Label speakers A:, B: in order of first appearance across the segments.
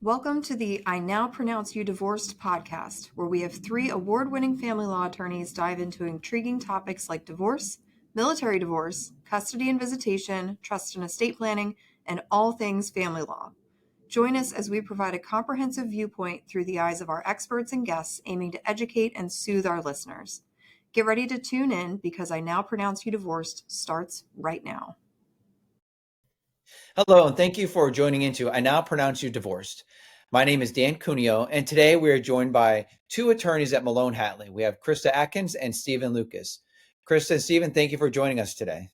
A: Welcome to the I Now Pronounce You Divorced podcast, where we have 3 award-winning family law attorneys dive into intriguing topics like divorce, military divorce, custody and visitation, trust and estate planning, and all things family law. Join us as we provide a comprehensive viewpoint through the eyes of our experts and guests, aiming to educate and soothe our listeners. Get ready to tune in because I Now Pronounce You Divorced starts right now.
B: Hello, and thank you for joining into I Now Pronounce You Divorced. My name is Dan Cuneo, and today we are joined by 2 attorneys at Melone Hatley. We have Christa Atkins and Stephen Lukacs. Christa and Stephen, thank you for joining us today.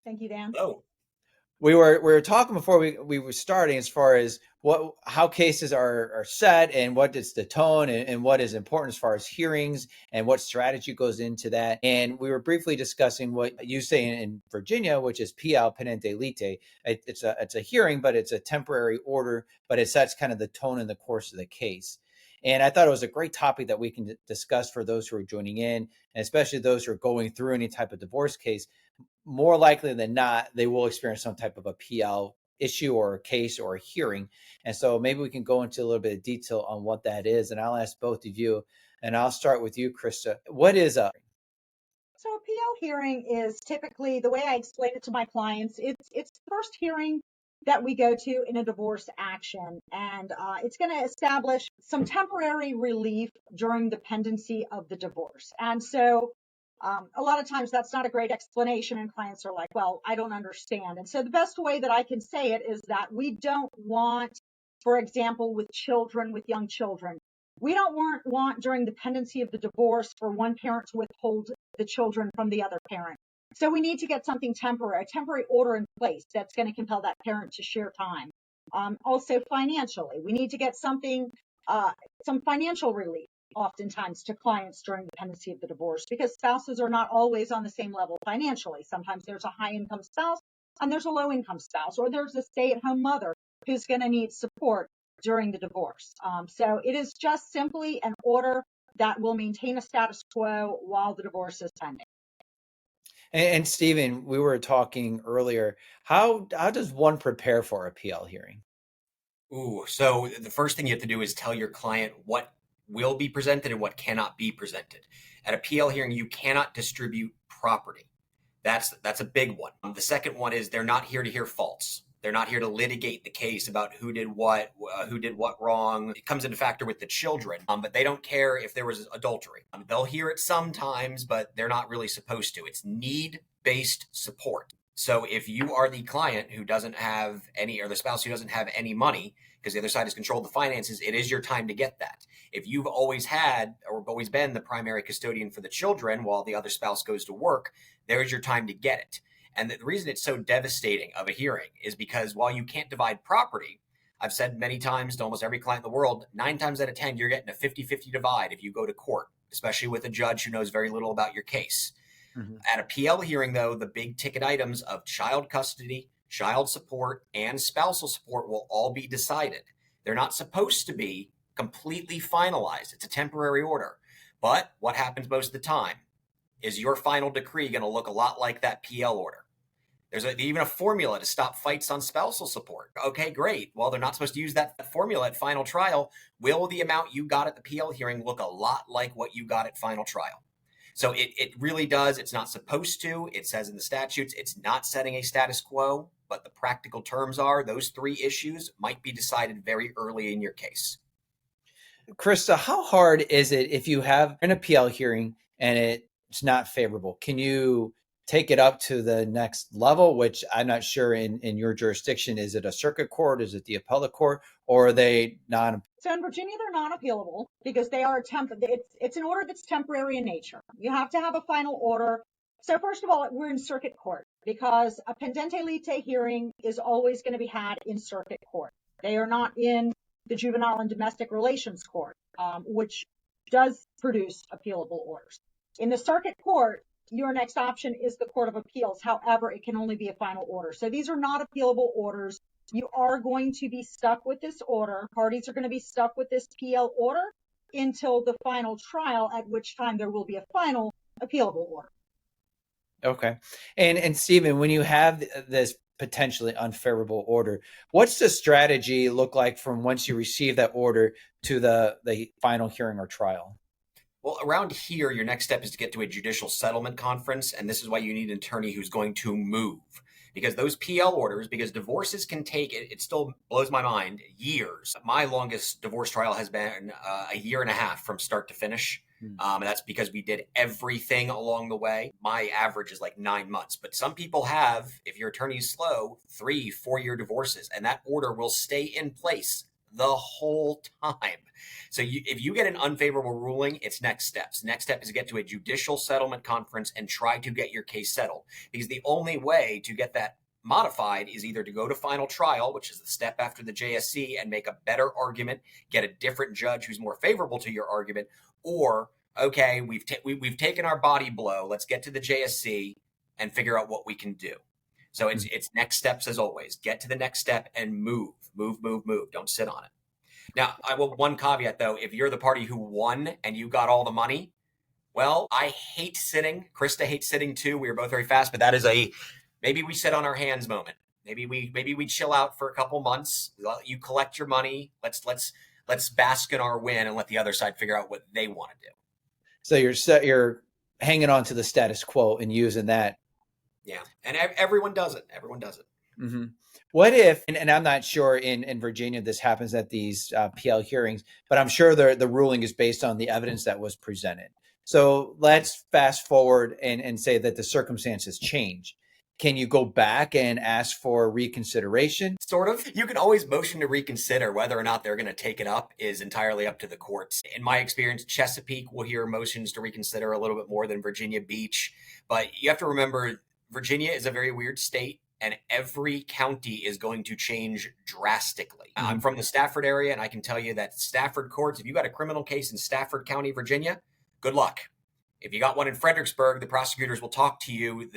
C: Thank you, Dan.
B: Hello. We were talking before we were starting as far as how cases are set and what is the tone and what is important as far as hearings and what strategy goes into that. And we were briefly discussing what you say in Virginia, which is PL, Pendente Lite. It's a hearing, but it's a temporary order, but it sets kind of the tone in the course of the case. And I thought it was a great topic that we can discuss for those who are joining in, and especially those who are going through any type of divorce case. More likely than not, they will experience some type of a PL issue or a case or a hearing. And so maybe we can go into a little bit of detail on what that is. And I'll ask both of you, and I'll start with you, Christa. What is a...
C: So a PL hearing is typically, the way I explain it to my clients, it's the first hearing that we go to in a divorce action. And it's going to establish some temporary relief during the pendency of the divorce. And so a lot of times that's not a great explanation, and clients are like, well, I don't understand. And so the best way that I can say it is that we don't want, for example, with young children, we don't want during the pendency of the divorce for one parent to withhold the children from the other parent. So we need to get something temporary, a temporary order in place that's going to compel that parent to share time. Also financially, we need to get some financial relief oftentimes to clients during the pendency of the divorce, because spouses are not always on the same level financially. Sometimes there's a high income spouse and there's a low income spouse, or there's a stay-at-home mother who's going to need support during the divorce. So it is just simply an order that will maintain a status quo while the divorce is pending.
B: And Stephen, we were talking earlier, how does one prepare for a PL hearing?
D: So the first thing you have to do is tell your client what will be presented and what cannot be presented. At a PL hearing, you cannot distribute property. That's a big one. The second one is they're not here to hear faults. They're not here to litigate the case about who did what wrong. It comes into factor with the children, but they don't care if there was adultery. They'll hear it sometimes, but they're not really supposed to. It's need-based support. So if you are the client who doesn't have any, or the spouse who doesn't have any money, because the other side has controlled the finances, it is your time to get that. If you've always had or always been the primary custodian for the children while the other spouse goes to work, there's your time to get it. And the reason it's so devastating of a hearing is because while you can't divide property, I've said many times to almost every client in the world, 9 times out of 10, you're getting a 50-50 divide if you go to court, especially with a judge who knows very little about your case. Mm-hmm. At a PL hearing, though, the big ticket items of child custody, child support, and spousal support will all be decided. They're not supposed to be completely finalized. It's a temporary order. But what happens most of the time is your final decree going to look a lot like that PL order. There's even a formula to stop fights on spousal support. Okay, great. Well, they're not supposed to use that formula at final trial. Will the amount you got at the PL hearing look a lot like what you got at final trial? So it really does. It's not supposed to. It says in the statutes, it's not setting a status quo, but the practical terms are those 3 issues might be decided very early in your case.
B: Christa, how hard is it if you have an appeal hearing and it's not favorable? Can you take it up to the next level, which I'm not sure in your jurisdiction? Is it a circuit court? Is it the appellate court? Or are they non?
C: So in Virginia, they're non-appealable because they are it's an order that's temporary in nature. You have to have a final order. So first of all, we're in circuit court because a Pendente Lite hearing is always going to be had in circuit court. They are not in the Juvenile and Domestic Relations Court, which does produce appealable orders. In the circuit court, your next option is the Court of Appeals. However, it can only be a final order. So these are not appealable orders. You are going to be stuck with this order. Parties are going to be stuck with this PL order until the final trial, at which time there will be a final appealable order.
B: Okay. And Stephen, when you have this potentially unfavorable order, what's the strategy look like from once you receive that order to the final hearing or trial?
D: Well, around here, your next step is to get to a judicial settlement conference, and this is why you need an attorney who's going to move. Because those PL orders, because divorces can take, it still blows my mind, years. My longest divorce trial has been a year and a half from start to finish. And that's because we did everything along the way. My average is like 9 months, but some people have, if your attorney is slow, 3-4 year divorces, and that order will stay in place the whole time. So if you get an unfavorable ruling, it's next steps. Next step is to get to a judicial settlement conference and try to get your case settled. Because the only way to get that modified is either to go to final trial, which is the step after the JSC, and make a better argument, get a different judge who's more favorable to your argument, or, okay, we've taken our body blow, let's get to the JSC and figure out what we can do. So it's next steps as always. Get to the next step and move. Don't sit on it. Now, I will one caveat though. If you're the party who won and you got all the money, well, I hate sitting. Christa hates sitting too. We are both very fast, but that is a maybe we sit on our hands moment. Maybe we chill out for a couple months. You collect your money. Let's bask in our win and let the other side figure out what they want to do.
B: So you're hanging on to the status quo and using that.
D: Yeah, and everyone does it. Everyone does it.
B: Mm-hmm. What if, and I'm not sure in Virginia this happens at these PL hearings, but I'm sure the ruling is based on the evidence that was presented. So let's fast forward and say that the circumstances change. Can you go back and ask for reconsideration?
D: Sort of. You can always motion to reconsider. Whether or not they're going to take it up is entirely up to the courts. In my experience, Chesapeake will hear motions to reconsider a little bit more than Virginia Beach. But you have to remember, Virginia is a very weird state, and every county is going to change drastically. Mm-hmm. I'm from the Stafford area, and I can tell you that Stafford courts, if you got a criminal case in Stafford County, Virginia, good luck. If you got one in Fredericksburg, the prosecutors will talk to you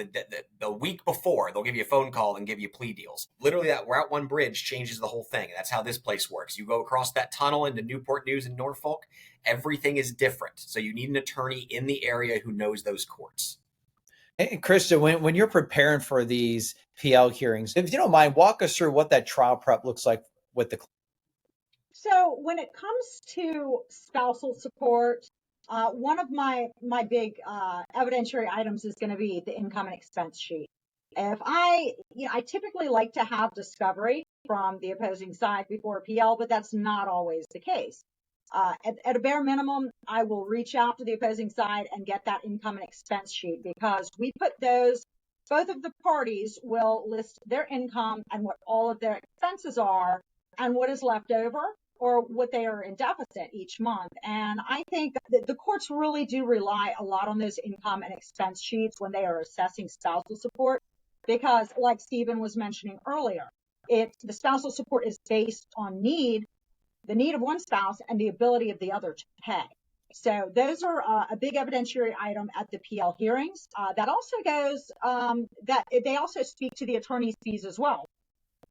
D: the week before. They'll give you a phone call and give you plea deals. Literally, that Route 1 bridge changes the whole thing. That's how this place works. You go across that tunnel into Newport News and Norfolk, everything is different. So you need an attorney in the area who knows those courts.
B: And Christa, when you're preparing for these PL hearings, if you don't mind, walk us through what that trial prep looks like with the.
C: So when it comes to spousal support, one of my big evidentiary items is going to be the income and expense sheet. If I typically like to have discovery from the opposing side before PL, but that's not always the case. At a bare minimum, I will reach out to the opposing side and get that income and expense sheet, because we put those, both of the parties will list their income and what all of their expenses are and what is left over or what they are in deficit each month. And I think that the courts really do rely a lot on those income and expense sheets when they are assessing spousal support, because like Stephen was mentioning earlier, the spousal support is based on the need of one spouse and the ability of the other to pay. So those are a big evidentiary item at the PL hearings. That also goes, that they also speak to the attorney's fees as well.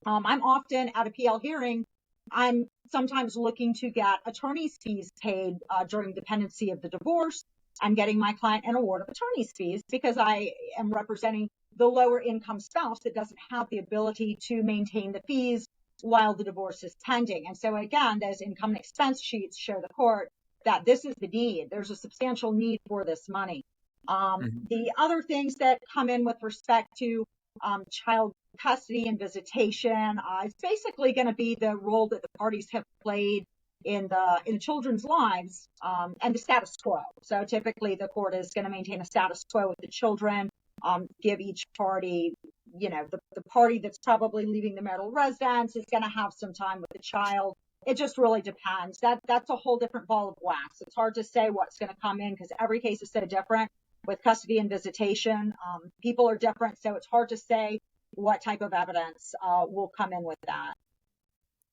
C: I'm often at a PL hearing, I'm sometimes looking to get attorney's fees paid during the pendency of the divorce and getting my client an award of attorney's fees, because I am representing the lower income spouse that doesn't have the ability to maintain the fees while the divorce is pending. And so again, those income and expense sheets show the court that this is the need. There's a substantial need for this money. The other things that come in with respect to child custody and visitation, it's basically going to be the role that the parties have played in children's lives, and the status quo. So typically the court is going to maintain a status quo with the children, give each party, the party that's probably leaving the marital residence is going to have some time with the child. It just really depends. That's a whole different ball of wax. It's hard to say what's going to come in because every case is so different with custody and visitation. People are different, so it's hard to say what type of evidence will come in with that.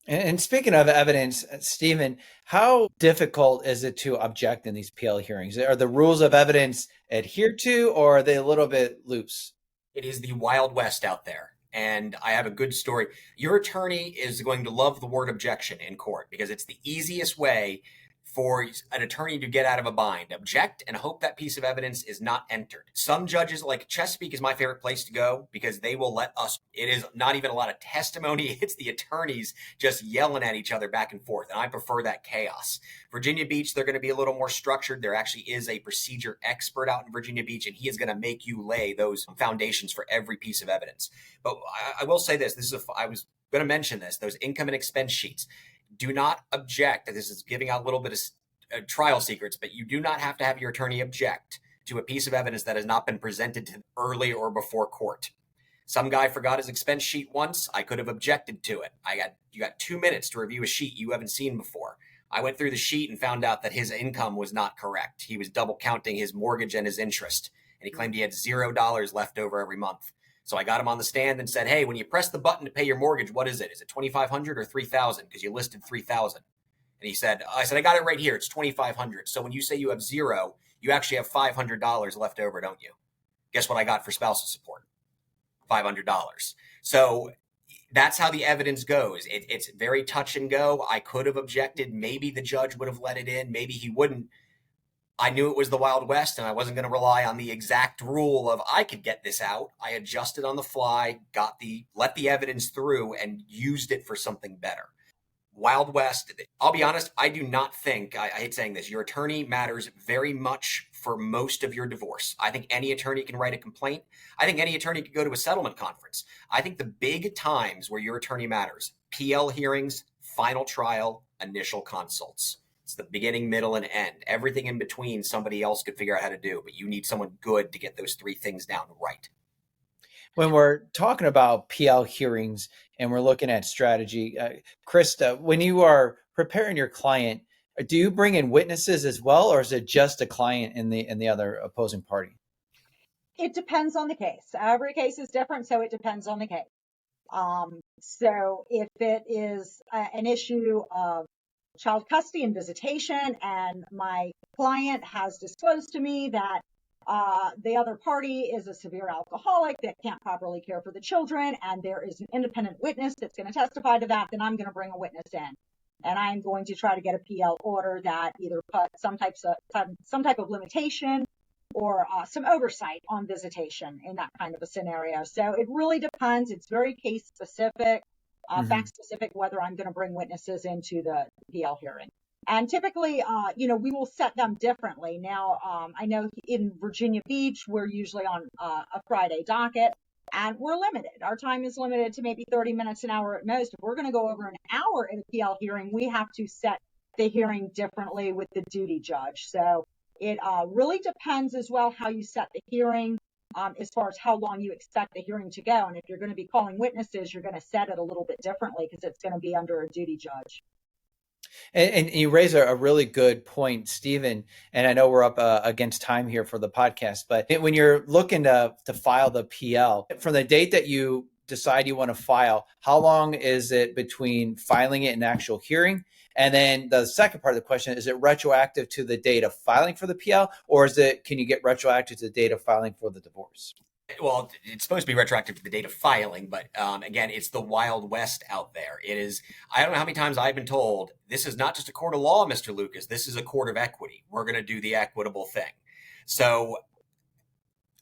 B: And speaking of evidence, Stephen, how difficult is it to object in these PL hearings? Are the rules of evidence adhered to, or are they a little bit loose?
D: It is the Wild West out there. And I have a good story. Your attorney is going to love the word objection in court because it's the easiest way for an attorney to get out of a bind. Object and hope that piece of evidence is not entered. Some judges, like Chesapeake is my favorite place to go because they will let us, it is not even a lot of testimony. It's the attorneys just yelling at each other back and forth. And I prefer that chaos. Virginia Beach, they're going to be a little more structured. There actually is a procedure expert out in Virginia Beach, and he is going to make you lay those foundations for every piece of evidence. But I will say this, I was going to mention this, those income and expense sheets. Do not object. This is giving out a little bit of trial secrets, but you do not have to have your attorney object to a piece of evidence that has not been presented to early or before court. Some guy forgot his expense sheet once. I could have objected to it. You got 2 minutes to review a sheet you haven't seen before. I went through the sheet and found out that his income was not correct. He was double counting his mortgage and his interest, and he claimed he had $0 left over every month. So I got him on the stand and said, hey, when you press the button to pay your mortgage, what is it? Is it $2,500 or $3,000? Because you listed $3,000. And he said, I got it right here. It's $2,500. So when you say you have zero, you actually have $500 left over, don't you? Guess what I got for spousal support? $500. So that's how the evidence goes. It's very touch and go. I could have objected. Maybe the judge would have let it in. Maybe he wouldn't. I knew it was the Wild West, and I wasn't going to rely on the exact rule of I could get this out. I adjusted on the fly, let the evidence through, and used it for something better. Wild West, I'll be honest, I do not think, I hate saying this, your attorney matters very much for most of your divorce. I think any attorney can write a complaint. I think any attorney could go to a settlement conference. I think the big times where your attorney matters, PL hearings, final trial, initial consults. It's the beginning, middle, and end. Everything in between, somebody else could figure out how to do, but you need someone good to get those three things down right.
B: When we're talking about PL hearings and we're looking at strategy, Christa, when you are preparing your client, do you bring in witnesses as well, or is it just a client in the other opposing party?
C: It depends on the case. Every case is different, so it depends on the case. So if it is an issue of child custody and visitation, and my client has disclosed to me that the other party is a severe alcoholic that can't properly care for the children, and there is an independent witness that's going to testify to that, then I'm going to bring a witness in. And I'm going to try to get a PL order that either put some type of limitation or some oversight on visitation in that kind of a scenario. So it really depends. It's very case specific, fact specific, whether I'm going to bring witnesses into the PL hearing. And typically, we will set them differently. Now, I know in Virginia Beach, we're usually on a Friday docket, and we're limited. Our time is limited to maybe 30 minutes, an hour at most. If we're going to go over an hour in a PL hearing, we have to set the hearing differently with the duty judge. So it really depends as well how you set the hearing, as far as how long you expect the hearing to go. And if you're going to be calling witnesses, you're going to set it a little bit differently because it's going to be under a duty judge.
B: And you raise a really good point, Stephen. And I know we're up against time here for the podcast, but when you're looking to file the PL, from the date that you decide you want to file, how long is it between filing it and actual hearing? And then the second part of the question, is it retroactive to the date of filing for the PL, or can you get retroactive to the date of filing for the divorce?
D: Well, it's supposed to be retroactive to the date of filing, but again, it's the Wild West out there. It is, I don't know how many times I've been told, this is not just a court of law, Mr. Lucas, this is a court of equity. We're going to do the equitable thing. So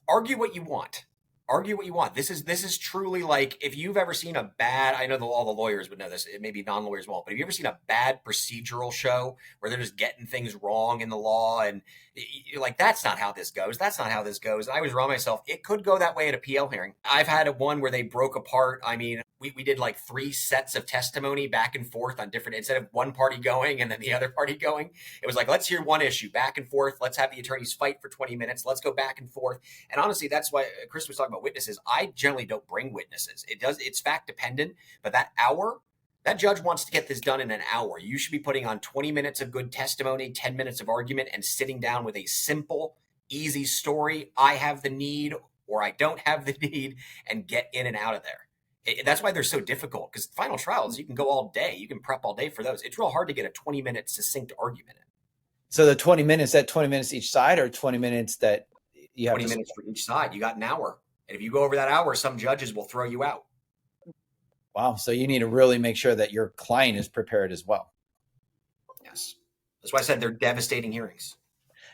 D: argue what you want. Argue what you want. This is truly like, if you've ever seen a bad, I know all the lawyers would know this, maybe non-lawyers won't, but have you ever seen a bad procedural show where they're just getting things wrong in the law, and you're like, that's not how this goes. That's not how this goes. And I was wrong myself. It could go that way at a PL hearing. I've had one where they broke apart. I mean, we did like 3 sets of testimony back and forth on different, instead of one party going and then the other party going, it was like, let's hear one issue back and forth. Let's have the attorneys fight for 20 minutes. Let's go back and forth. And honestly, that's why Chris was talking about witnesses. I generally don't bring witnesses. It's fact dependent, but that judge wants to get this done in an hour. You should be putting on 20 minutes of good testimony, 10 minutes of argument, and sitting down with a simple, easy story. I have the need or I don't have the need, and get in and out of there. That's why they're so difficult, because final trials, you can go all day. You can prep all day for those. It's real hard to get a 20-minute succinct argument in.
B: So the 20 minutes, that 20 minutes each side, or 20 minutes that you have
D: 20 minutes for each side. You got an hour. And if you go over that hour, some judges will throw you out.
B: Wow. So you need to really make sure that your client is prepared as well.
D: Yes. That's why I said they're devastating hearings.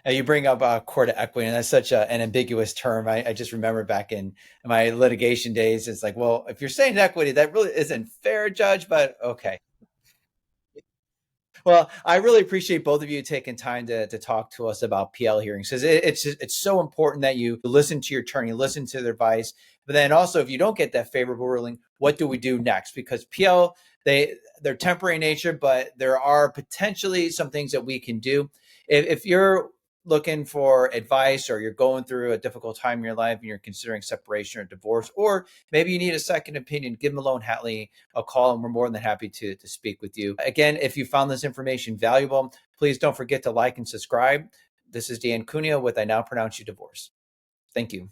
B: You bring up court of equity, and that's such an ambiguous term. I just remember back in my litigation days, it's like, well, if you're saying equity, that really isn't fair, Judge, but okay. Well, I really appreciate both of you taking time to talk to us about PL hearings, because it's so important that you listen to your attorney, listen to their advice. But then also, if you don't get that favorable ruling, what do we do next? Because PL, they're temporary in nature, but there are potentially some things that we can do. If you're looking for advice, or you're going through a difficult time in your life and you're considering separation or divorce, or maybe you need a second opinion, give Melone Hatley a call, and we're more than happy to speak with you. Again, if you found this information valuable, please don't forget to like and subscribe. This is Dan Cuneo with I Now Pronounce You Divorce. Thank you.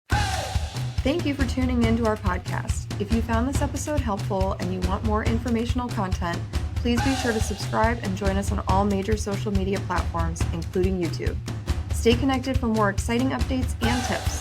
A: Thank you for tuning into our podcast. If you found this episode helpful and you want more informational content, please be sure to subscribe and join us on all major social media platforms, including YouTube. Stay connected for more exciting updates and tips.